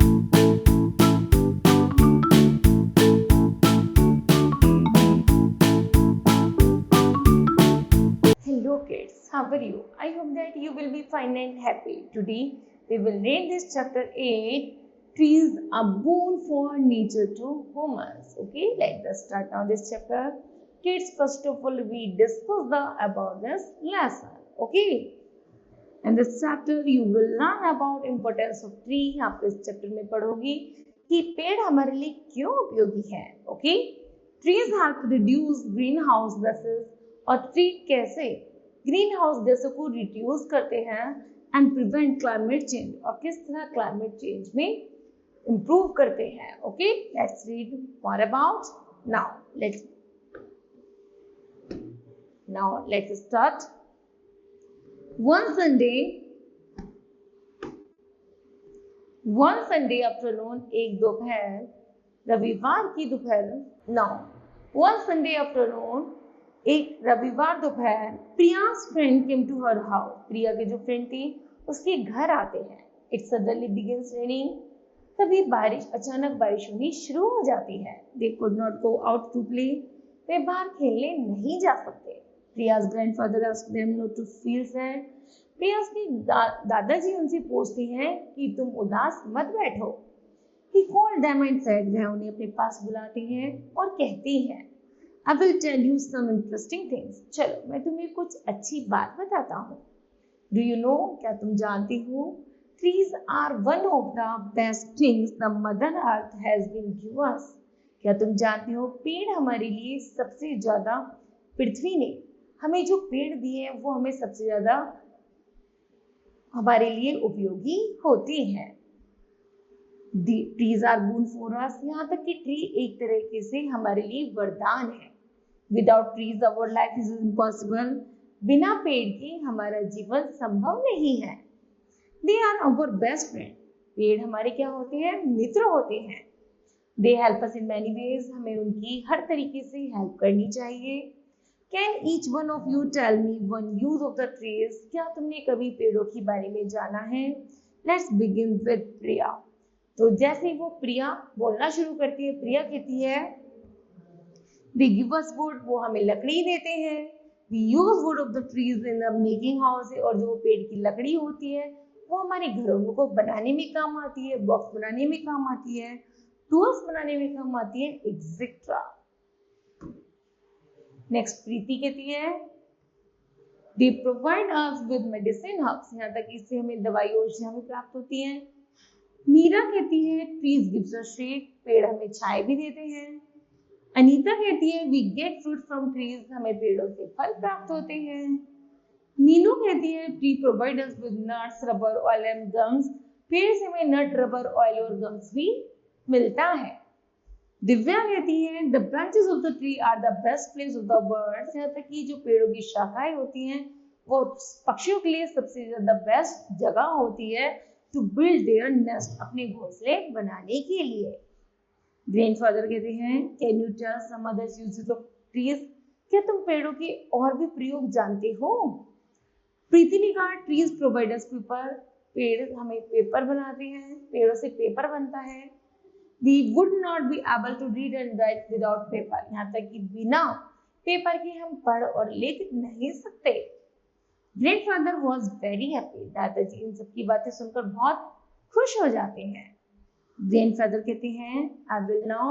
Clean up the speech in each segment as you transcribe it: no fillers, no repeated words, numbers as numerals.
Hello kids, how are you? I hope that you will be fine and happy. Today we will read this chapter 8, Trees a Boon for Nature to Humans. Okay, let us start now this chapter. Kids, first of all we discuss about this lesson. Okay, in this chapter you will learn about importance of tree. आप इस chapter में पढ़ोगी कि पेड़ हमारे लिए क्यों उपयोगी है. Okay, trees help reduce green house gases, और ट्री कैसे ग्रीन हाउस गैसों को रिड्यूस करते हैं एंड प्रिवेंट क्लाइमेट चेंज, और किस तरह क्लाइमेट चेंज में इंप्रूव करते हैं. Okay, let's read more about. Now let's start. One Sunday afternoon, एक दोपहर, रविवार की दोपहर. One Sunday afternoon, एक रविवार दोपहर, प्रिया's friend came to her house. प्रिया के जो फ्रेंड थी उसके घर आते हैं. It suddenly begins raining. तभी अचानक बारिश होनी शुरू हो जाती है. They could not go out to play. वे बाहर खेलने नहीं जा सकते. प्रिया's grandfather asked them not to feel sad. प्रिया's के दादाजी उनसे पूछते हैं कि तुम उदास मत बैठो. He called them and said, वह उन्हें अपने पास बुलाते हैं और कहती हैं, I will tell you some interesting things. चलो मैं तुम्हें कुछ अच्छी बात बताता हूँ. Do you know, क्या तुम जानती हो, trees are one of the best things the mother earth has been given us. क्या तुम जानती हो, पेड़ हमारे लिए सबसे ज्यादा, पृथ्वी ने हमें जो पेड़ दिए हैं वो हमें सबसे ज्यादा हमारे लिए उपयोगी होती हैं. Trees are boon for us, यहाँ तक कि ट्री एक तरीके से हमारे लिए वरदान है. Without trees our life is impossible. बिना पेड़ के हमारा जीवन संभव नहीं है. They are our best friend. पेड़ हमारे क्या होते हैं, मित्र होते हैं. They help us in many ways. हमें उनकी हर तरीके से हेल्प करनी चाहिए. Can each one of you tell me one use of the trees? क्या तुमने कभी पेड़ों के बारे में जाना है? Let's begin with प्रिया. तो जैसे वो प्रिया बोलना शुरू करती है, प्रिया कहती है, They give us wood, वो हमें लकड़ी देते हैं. We use wood of the trees in the making house, और जो पेड़ की लकड़ी होती है वो हमारे घरों को बनाने में काम आती है, बॉक्स बनाने में काम आती है, टूल्स बनाने में काम आती है, एक्सेट्रा. नेक्स्ट प्रीति कहती है, They provide us with medicine herbs. यहाँ तक इससे हमें दवाई औषधियां भी प्राप्त होती हैं. मीरा कहती है, Trees gives us shade. पेड़ हमें छाए भी देते हैं. अनीता कहती है, We get fruit from trees. हमें पेड़ों से फल प्राप्त होते हैं. मीनू कहती है, Tree provide us with nuts, rubber, oil and gums. पेड़ से हमें नट, रबर, ऑयल और गम्स भी मिलता है. दिव्या कहती है, The branches of the tree are the best place of the birds. यहाँ तक कि जो पेड़ों की शाखाएं होती हैं वो पक्षियों के लिए सबसे ज्यादा बेस्ट जगह होती है to build their nest, अपने घोंसले बनाने के लिए. ग्रैंडफादर कहते हैं, Can you tell some other uses of trees? क्या तुम पेड़ों के और भी प्रयोग जानते हो? प्रीति ने कहा, Trees provide us paper. पेड़ हमें पेपर बनाते हैं, पेड़ों से पेपर बनता है. We would not be able to read and write without paper. यहाँ तक कि बिना पेपर के हम पढ़ और लिख नहीं सकते. Grandfather was very happy. दादाजी इन सब की बातें सुनकर बहुत खुश हो जाते हैं. Grandfather कहते हैं, I will now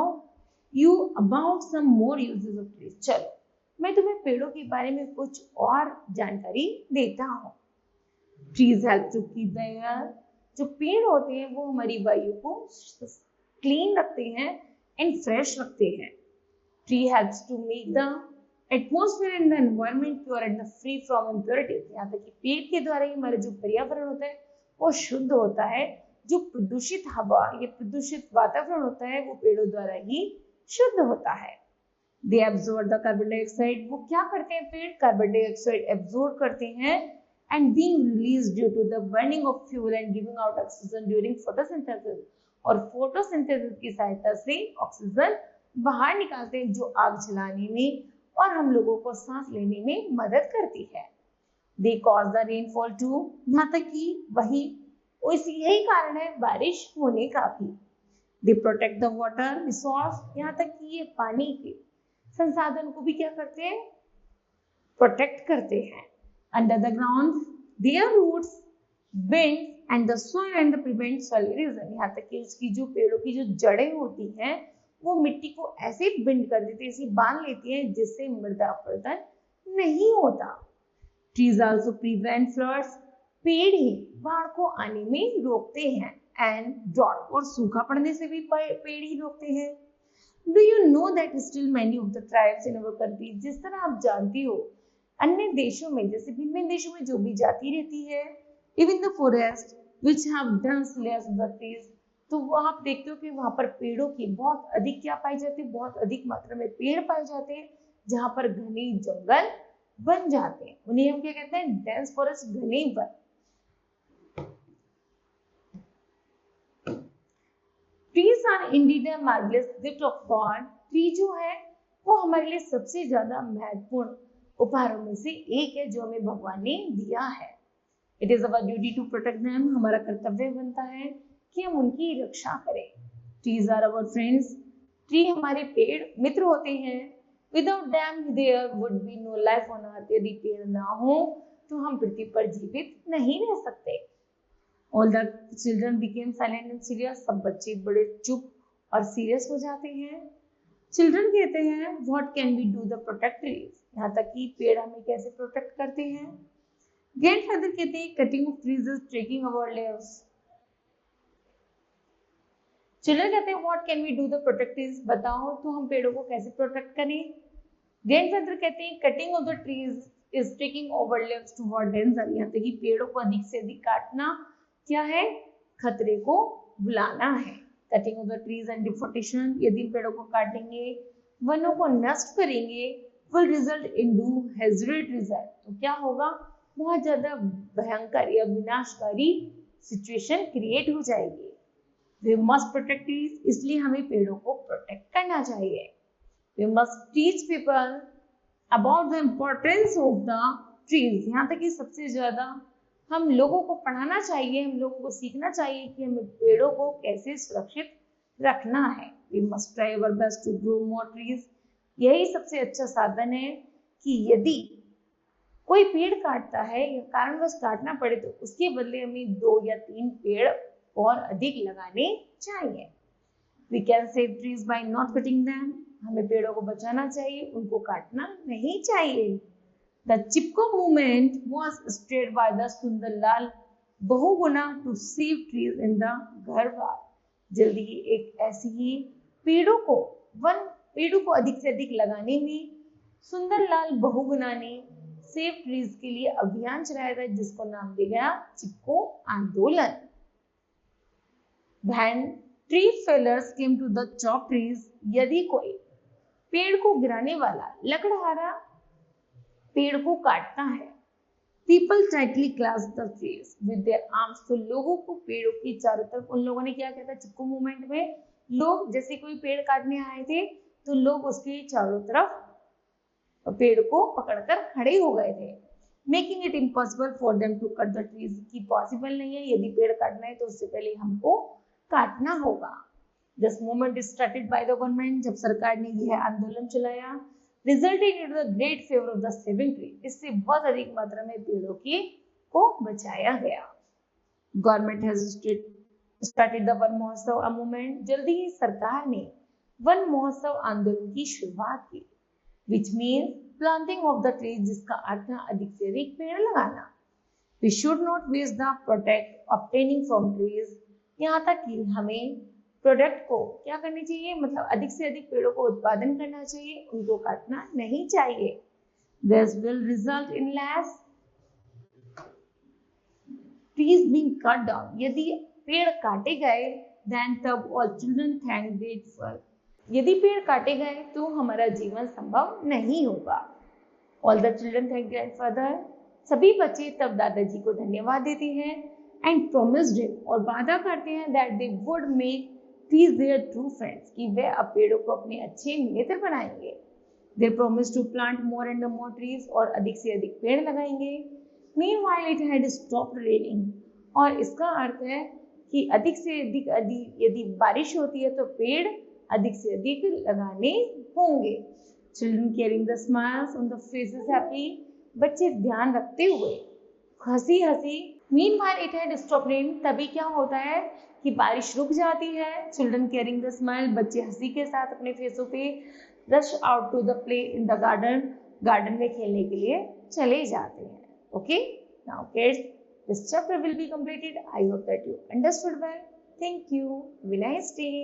you about some more uses of trees. चलो मैं तुम्हें पेड़ों के बारे में कुछ और जानकारी देता हूँ. Trees help to keep the air. जो पेड़ होते हैं वो हमारी वायु को क्लीन रखते हैं एंड फ्रेश रखते हैं. Tree helps to make the atmosphere and the environment pure and free from impurities. यहाँ तक कि पेड़ के द्वारा ही हमारा जो पर्यावरण होता है वो शुद्ध होता है. जो प्रदूषित हवा या प्रदूषित वातावरण होता है वो पेड़ों द्वारा ही शुद्ध होता है. They absorb the carbon dioxide. वो क्या करते हैं, पेड़ कार्बन डाइऑक्साइड एब्जॉर्ब करते हैं and being released due to the burning of fuel and giving out oxygen during photosynthesis. और फोटोसिंथेसिस की सहायता से ऑक्सीजन बाहर निकालते हैं जो आग जलाने में और हम लोगों को सांस लेने में मदद करती है. They cause the rainfall too. यहाँ तक कि वही यही कारण है बारिश होने का भी। They protect the water resource, यहाँ तक कि ये पानी के संसाधन को भी क्या करते हैं, प्रोटेक्ट करते हैं। Under the ground their roots bind and the soil and the prevent soil erosion, यहाँ तक कि उसकी जो पेड़ों की जो जड़ें होती हैं वो मिट्टी को ऐसे बेंड कर देती है, ऐसे बांध लेती है जिससे मृदा अपरदन नहीं होता। ट्रीज आल्सो प्रिवेंट फ्लड्स, पेड़ ही बाढ़ को आने में रोकते हैं। एंड ड्रॉट, और सूखा पड़ने से भी पेड़ ही रोकते हैं। Do you know that still many of the tribes in our country, जिस तरह आप जानती हो अन्य देशों में, जैसे भिन्न भिन्न देशों में जो भी जाति रहती है, even the forest which have dense layers of the trees, तो वो आप देखते हो कि वहां पर पेड़ों की बहुत अधिक क्या पाई जाती है, बहुत अधिक मात्रा में पेड़ पाए जाते हैं, जहां पर घने जंगल बन जाते हैं। उन्हें हम क्या कहते हैं, डेंस फॉरेस्ट, घने वन। Trees are indeed a marvellous gift of God, tree जो है वो हमारे लिए सबसे ज्यादा महत्वपूर्ण उपहारों में से एक है जो हमें भगवान ने दिया है। It is our duty to protect them, हमारा कर्तव्य बनता है कि हम उनकी रक्षा करें। Trees are our friends, tree हमारे पेड़ मित्र होते हैं। Without them there would be no life on earth, यदि पेड़ ना हो तो हम पृथ्वी पर जीवित नहीं रह सकते। All the children became silent and serious, सब बच्चे बड़े चुप और सीरियस हो जाते हैं। चिल्ड्रन कहते हैं what can we do the protect trees, यहाँ तक कि पेड़ हमें कैसे प्रोटेक्ट करते हैं। ग्रैंडफादर कहते हैं cutting of trees is taking our lives. Children कहते हैं what can we do the protect trees, बताओ तो हम पेड़ों को कैसे प्रोटेक्ट करें। ग्रैंडफादर कहते हैं cutting of the trees is taking over lives toward danger, यहाँ तक कि पेड़ों को अधिक से अधिक काटना क्या है, खतरे को बुलाना है। Cutting of the trees and deforestation, यदि पेड़ों को काटेंगे, वनों को नष्ट करेंगे, will result in do hazard result, तो क्या होगा, बहुत ज्यादा भयंकर या विनाशकारी सिचुएशन क्रिएट हो जाएगी। वी मस्ट प्रोटेक्ट ट्रीज, इसलिए हमें पेड़ों को प्रोटेक्ट करना चाहिए। We must teach people about the importance of the trees, यहाँ तक कि सबसे ज्यादा हम लोगों को पढ़ाना चाहिए, हम लोगों को सीखना चाहिए कि हमें पेड़ों को कैसे सुरक्षित रखना है। We must try our best to grow more trees, यही सबसे अच्छा साधन है कि यदि कोई पेड़ काटता है या कारणवश काटना पड़े तो उसके बदले हमें 2 या 3 पेड़ और अधिक लगाने चाहिए। We can save trees by not cutting them, हमें पेड़ों को बचाना चाहिए, उनको काटना नहीं चाहिए। The Chipko movement was started by the Sunderlal Bahuguna to save trees in the Garhwal, जल्दी एक ऐसी ही पेड़ों को अधिक से अधिक लगाने में सुंदरलाल बहुगुणा ने सेव ट्रीज के लिए अभियान चलाया था, जिसको नाम दिया गया चिपको आंदोलन। When tree fellers came to the chop trees, यदि कोई पेड़ को गिराने वाला लकड़हारा पेड़ को काटता है, people tightly clasped the trees with their arms, तो लोगों को पेड़ों की चारों तरफ, उन लोगों ने क्या किया था चिपको मूवमेंट में, लोग जैसे कोई पेड़ काटने आए थे तो लोग उसके चारों तरफ पेड़ को पकड़कर खड़े हो गए थे। Making it impossible for them to cut the trees, की पॉसिबल नहीं है, यदि पेड़ काटना है तो उससे पहले हमको काटना होगा। This movement started by the government, जब सरकार ने यह आंदोलन चलाया, resulted in the great favour of the saving tree, इससे बहुत अधिक मात्रा में पेड़ों की को बचाया गया। Government has started the one महोत्सव मूवमेंट, जल्दी ही सरकार ने वन महोत्सव आंदोलन की शुरुआत की, which means planting of the trees, जिसका अर्थ है अधिक से अधिक पेड़ लगाना। We should not waste the product obtaining from trees, यहाँ तक कि हमें प्रोडक्ट को क्या करनी चाहिए, मतलब अधिक से अधिक पेड़ों को उत्पादन करना चाहिए, उनको काटना नहीं चाहिए। This will result in less trees being cut down, यदि पेड़ काटे गए then तब all children thank grateful, यदि पेड़ काटे गए तो हमारा जीवन संभव नहीं होगा। All the children thank grandfather, सभी बच्चे तब दादाजी को धन्यवाद देते हैं and promised him, और वादा करते हैं that they would make trees their true friends, कि वे अब पेड़ों को अपने अच्छे मित्र बनाएंगे। They promised to plant more and more trees, और अधिक से अधिक पेड़ लगाएंगे। Meanwhile it had stopped raining, और इसका अर्थ है कि अधिक से अधिक यदि बारिश होती है तो पेड़ अधिक से अधिक लगाने होंगे। Children caring the smiles on the faces happy, बच्चे ध्यान रखते हुए हंसी हंसी। Meanwhile it had stopped raining, तभी क्या होता है कि बारिश रुक जाती है। चिल्ड्रन केयरिंग द स्माइल, बच्चे हंसी के साथ अपने फेसों पे rush out to the play in the garden, garden में खेलने के लिए चले जाते हैं। Okay, now kids, this chapter will be completed. I hope that you understood well. Thank you. Have a nice day.